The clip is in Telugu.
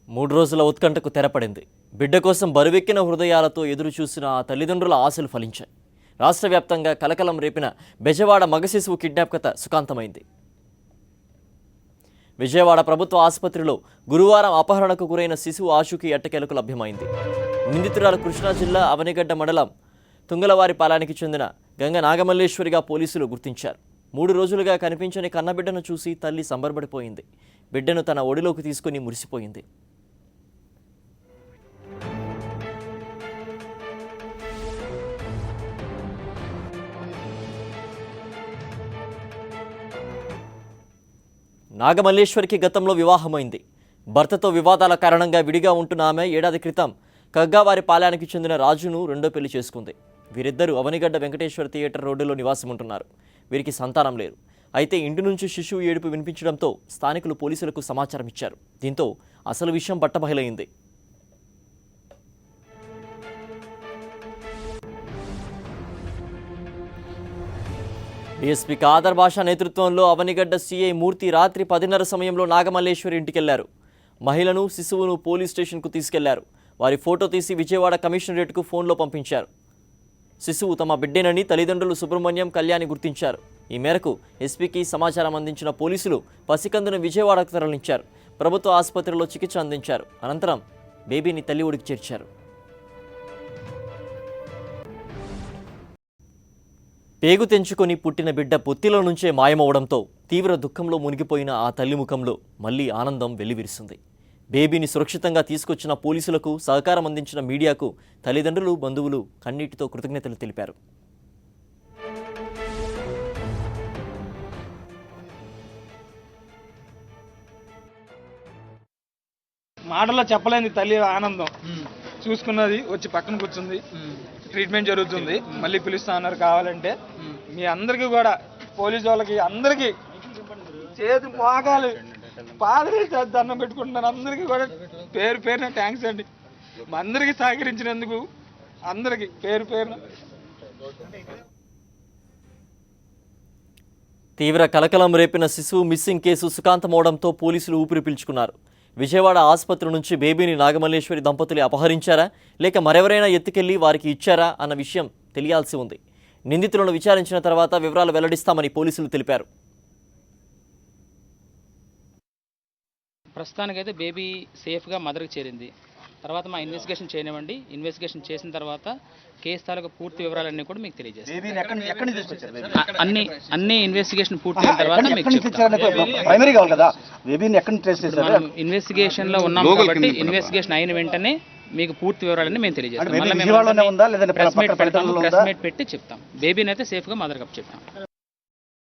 3 రోజుల ఉత్కంఠకు తెరపడింది. బిడ్డ కోసం బరువెక్కిన హృదయాలతో ఎదురు చూసిన ఆ తల్లిదండ్రుల ఆశలు ఫలించాయి. రాష్ట్ర వ్యాప్తంగా కలకలం రేపిన బెజవాడ మగ శిశువు కిడ్నాప్ కథ సుఖాంతమైంది. విజయవాడ ప్రభుత్వ ఆసుపత్రిలో గురువారం అపహరణకు గురైన శిశువు ఆశుకి ఎట్టకేలకు లభ్యమైంది. నిందితురాలు కృష్ణా జిల్లా అవనిగడ్డ మండలం తుంగలవారిపాలెనికి చెందిన గంగ నాగమల్లేశ్వరిగా పోలీసులు గుర్తించారు. 3 రోజులుగా కనిపించని కన్నబిడ్డను చూసి తల్లి సంబరపడిపోయింది. బిడ్డను తన ఒడిలోకి తీసుకుని మురిసిపోయింది. నాగమల్లేశ్వరికి గతంలో వివాహమైంది. భర్తతో వివాదాల కారణంగా విడిగా ఉంటున్న ఆమె ఏడాది క్రితం కగ్గావారిపాలెనికి చెందిన రాజును రెండో పెళ్లి చేసుకుంది. వీరిద్దరూ అవనిగడ్డ వెంకటేశ్వర థియేటర్ రోడ్డులో నివాసం ఉంటున్నారు. వీరికి సంతానం లేరు. అయితే ఇంటి నుంచి శిశువు ఏడుపు వినిపించడంతో స్థానికులు పోలీసులకు సమాచారం ఇచ్చారు. దీంతో అసలు విషయం బట్టబయలైంది. డీఎస్పీ కాదర్ భాష నేతృత్వంలో అవనిగడ్డ సీఐ మూర్తి రాత్రి 10:30 సమయంలో నాగమల్లేశ్వరి ఇంటికెళ్లారు. మహిళను శిశువును పోలీస్ స్టేషన్కు తీసుకెళ్లారు. వారి ఫోటో తీసి విజయవాడ కమిషనరేట్కు ఫోన్లో పంపించారు. శిశువు తమ బిడ్డేనని తల్లిదండ్రులు సుబ్రహ్మణ్యం, కళ్యాణి గుర్తించారు. ఈ మేరకు ఎస్పీకి సమాచారం అందించిన పోలీసులు పసికందును విజయవాడకు తరలించారు. ప్రభుత్వ ఆసుపత్రిలో చికిత్స అందించారు. అనంతరం బేబీని తల్లి ఒడికి చేర్చారు. పేగు తెంచుకొని పుట్టిన బిడ్డ పొత్తిలో నుంచే మాయమవడంతో తీవ్ర దుఃఖంలో మునిగిపోయిన ఆ తల్లి ముఖంలో మళ్లీ ఆనందం వెల్లివిరిసింది. బేబీని సురక్షితంగా తీసుకొచ్చిన పోలీసులకు సహకారం అందించిన మీడియాకు తల్లిదండ్రులు, బంధువులు కన్నీటితో కృతజ్ఞతలు తెలిపారు. మాటల్లో చెప్పలేని తల్లి ఆనందం. చూసుకున్నది, వచ్చి పక్కన కూర్చుంది, ట్రీట్మెంట్ జరుగుతుంది, మళ్ళీ పిలుస్తా అన్నారు. కావాలంటే మీ అందరికీ కూడా, పోలీసు వాళ్ళకి అందరికీ చేతి మోకాలు పాదరేసి దండం పెట్టుకుంటున్నాను. అందరికీ కూడా పేరు పేరున థ్యాంక్స్ అండి. మా అందరికీ సహకరించినందుకు అందరికీ పేరు పేరున. తీవ్ర కలకలం రేపిన శిశువు మిస్సింగ్ కేసు సుఖాంతమవడంతో పోలీసులు ఊపిరి పీల్చుకున్నారు. విజయవాడ ఆసుపత్రి నుంచి బేబీని నాగమల్లేశ్వరి దంపతులు అపహరించారా లేక మరెవరైనా ఎత్తుకెళ్లి వారికి ఇచ్చారా అన్న విషయం తెలియాల్సి ఉంది. నిందితులను విచారించిన తర్వాత వివరాలు వెల్లడిస్తామని పోలీసులు తెలిపారు. ప్రస్తుతానికైతే బేబీ సేఫ్గా మదర్కి చేరింది. తర్వాత మా ఇన్వెస్టిగేషన్ చేయనివ్వండి. ఇన్వెస్టిగేషన్ చేసిన తర్వాత కేసు తాలూకు పూర్తి వివరాలన్నీ కూడా మీకు తెలియజేస్తాం. అన్ని ఇన్వెస్టిగేషన్ పూర్తి అయిన తర్వాత ఇన్వెస్టిగేషన్లో ఉన్నాం కాబట్టి ఇన్వెస్టిగేషన్ అయిన వెంటనే మీకు పూర్తి వివరాలన్నీ మేము తెలియజేస్తాం. ప్రెస్ మీట్ పెట్టి చెప్తాం. బేబీని అయితే సేఫ్గా మదర్కి చెప్తాం.